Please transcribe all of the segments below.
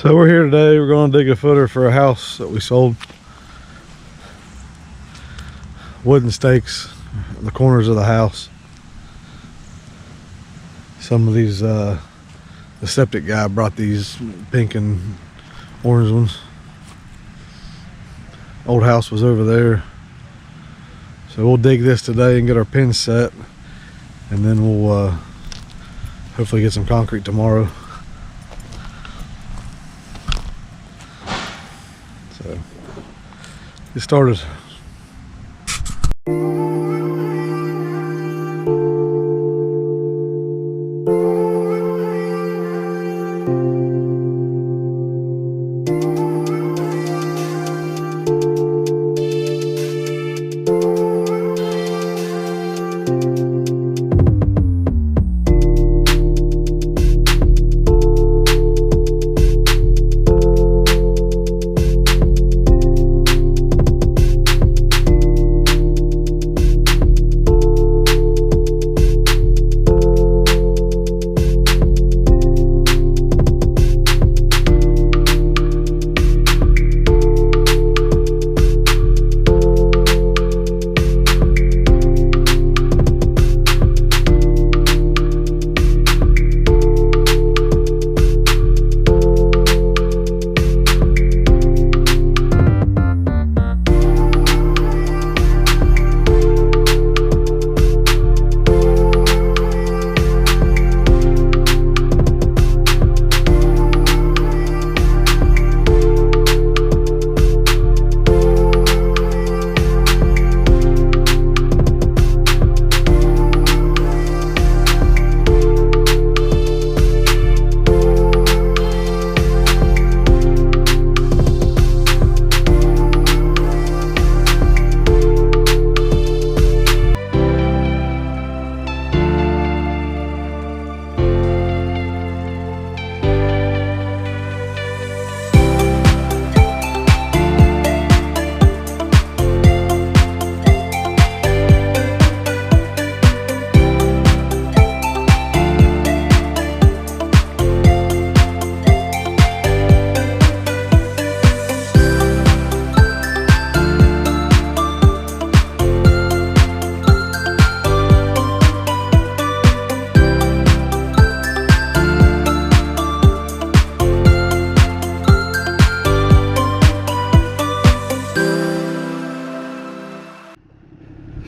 So we're here today. We're going to dig a footer for a house that we sold. Wooden stakes in the corners of the house. Some of these, the septic guy brought these pink and orange ones. Old house was over there. So we'll dig this today and get our pins set, and then we'll hopefully get some concrete tomorrow. So get started.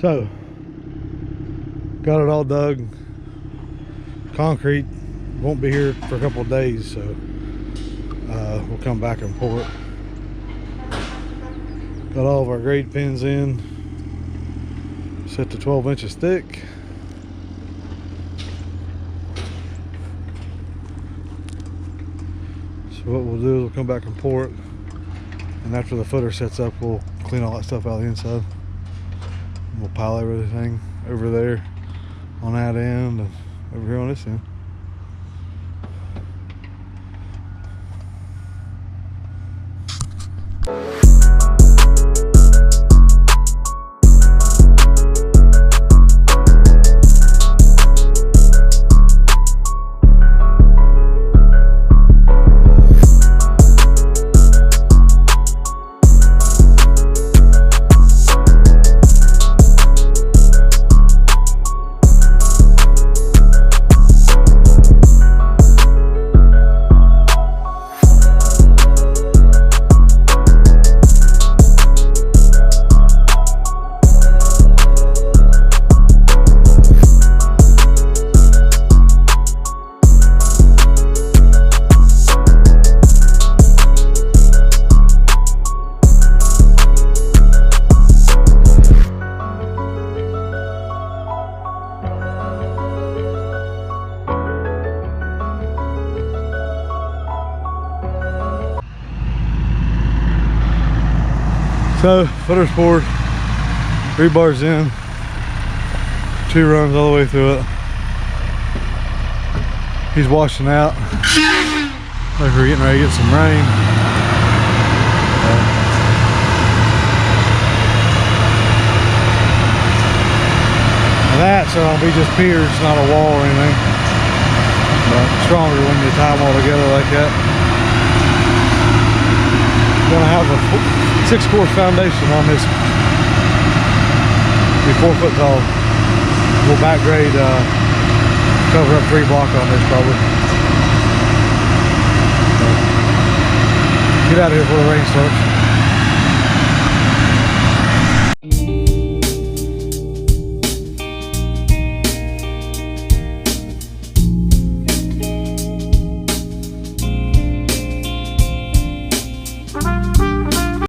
So, got it all dug. Concrete won't be here for a couple of days, so we'll come back and pour it. Got all of our grade pins in, set to 12 inches thick. So what we'll do is we'll come back and pour it, and after the footer sets up, we'll clean all that stuff out of the inside. We'll pile everything over there on that end and over here on this end. So, footer's poured, rebar's in, 2 runs all the way through it. He's washing out. Like we're getting ready to get some rain. And that's gonna be just piers, not a wall or anything. But stronger when you tie them all together like that. gonna have a 6-course foundation on this. Be 4 foot tall. We'll back grade, cover up 3 block on this probably. Get out of here before the rain starts.